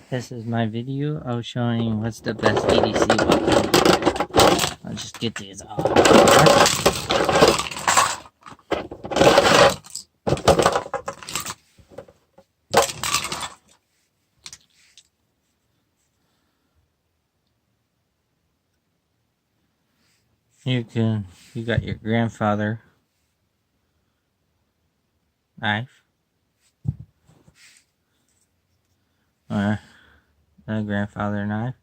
This is my video of showing what's the best EDC weapon. I'll just get these off. You got your grandfather knife, or a grandfather knife.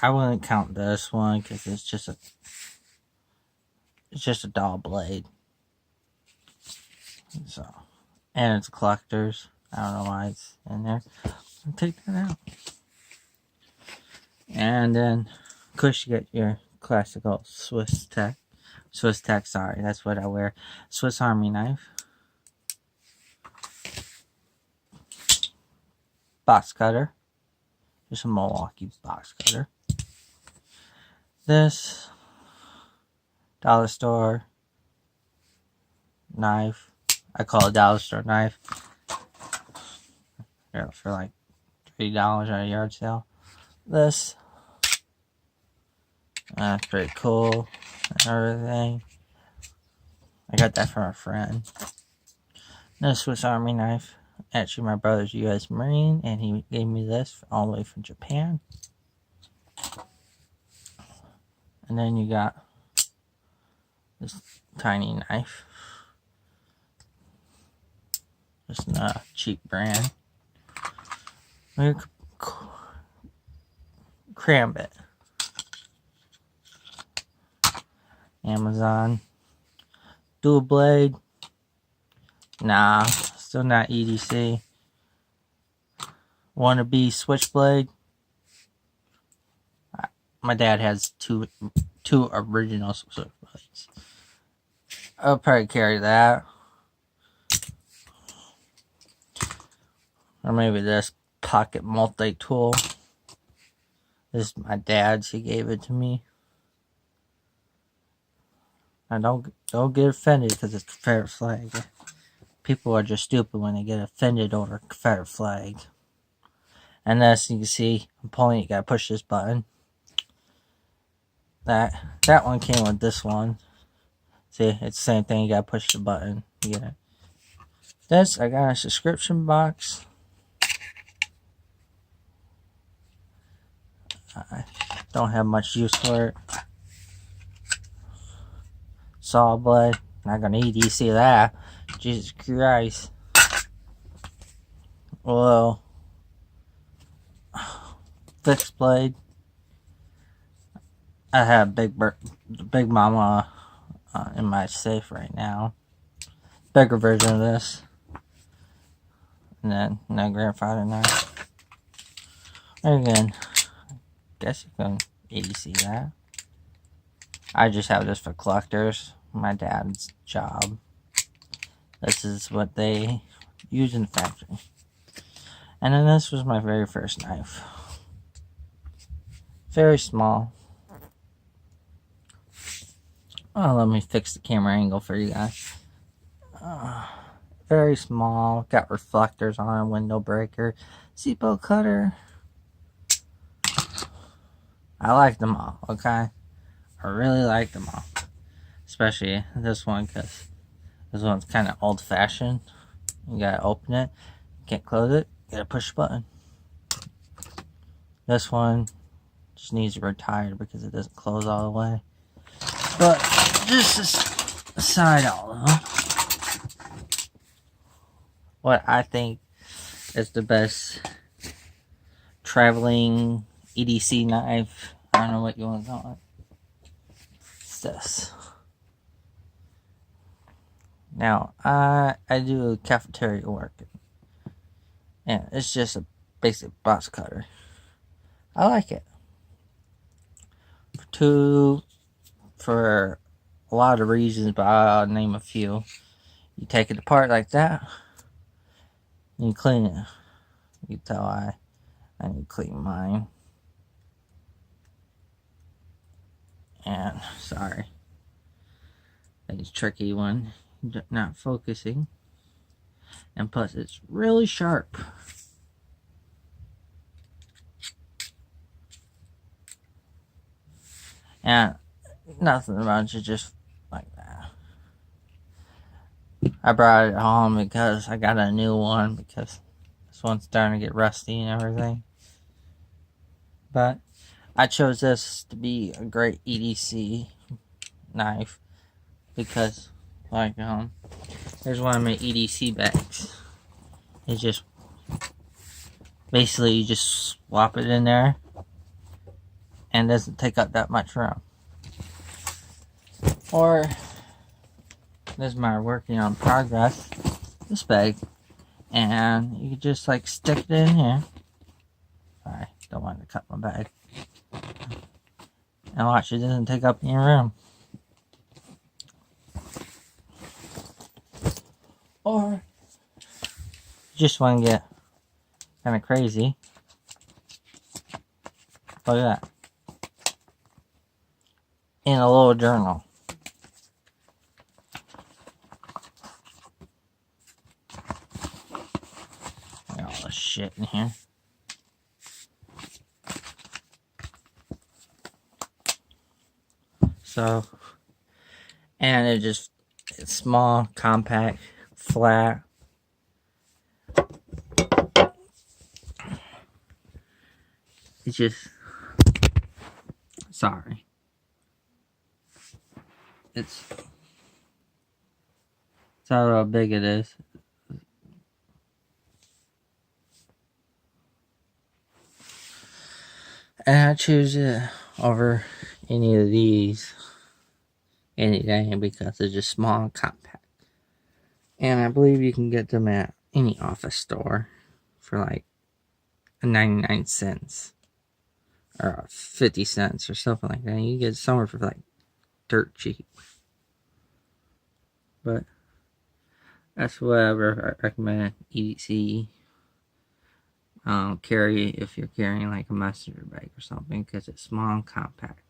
I wouldn't count this one because it's just a dull blade. So, and it's a collector's. I don't know why it's in there. I'll take that out. And then, of course, you get your classical Swiss Tech, sorry, that's what I wear. Swiss Army knife. Box cutter. Just a Milwaukee box cutter. This dollar store knife. I call it dollar store knife. For like $3 at a yard sale. This. Pretty cool and everything. I got that from a friend. This Swiss Army knife. Actually, my brother's a U.S. Marine, and he gave me this all the way from Japan. And then you got this tiny knife. Just a cheap brand. Crambit. Amazon. Dual blade. Nah, still not EDC. Wannabe switchblade. My dad has two original switchblades. I'll probably carry that. Or maybe this pocket multi-tool. This is my dad's. He gave it to me. I don't get offended because it's Confederate flag. People are just stupid when they get offended over a Confederate flag. And as you can see, I'm pulling. You gotta push this button. That one came with this one. See, it's the same thing. You gotta push the button. You get it. This I got a subscription box. I don't have much use for it. Saw blade. Not gonna EDC that. Jesus Christ. Well, fixed blade. I have Big Mama in my safe right now. Bigger version of this. And then no grandfather knife. Again, guess you can EDC that. I just have this for collectors. My dad's job. This is what they use in the factory. And then this was my very first knife. Very small. Oh, let me fix the camera angle for you guys. Very small. Got reflectors on it, window breaker, seatbelt cutter. I like them all, okay? I really like them all. Especially this one, because this one's kind of old-fashioned. You gotta open it. You can't close it. You gotta push the button. This one just needs to retire because it doesn't close all the way. But just aside all of them, what I think is the best traveling EDC knife, I don't know what you want to call it, it's this. Now, I do cafeteria work, and it's just a basic box cutter. I like it. For a lot of reasons, but I'll name a few. You take it apart like that, and you clean it. You can tell I need to clean mine. And, sorry. It's a tricky one. not focusing. And plus, it's really sharp. And nothing much, it's just like that. I brought it home because I got a new one because this one's starting to get rusty and everything. But I chose this to be a great EDC knife because, like, here's one of my EDC bags. It's just basically you just swap it in there and it doesn't take up that much room. Or this is my working on progress, this bag, and you can just like stick it in here. Sorry, don't want to cut my bag. And watch, it doesn't take up any room. Or you just want to get kind of crazy. Look at that. In a little journal. Got all this shit in here. So, and it's small, compact, flat. It's just, sorry. It's how big it is. And I choose it over any of these any day because it's just small and compact. And I believe you can get them at any office store for like 99 cents or 50 cents or something like that. You can get it somewhere for like dirt cheap. But that's what I recommend EDC carry if you're carrying like a messenger bag or something because it's small and compact.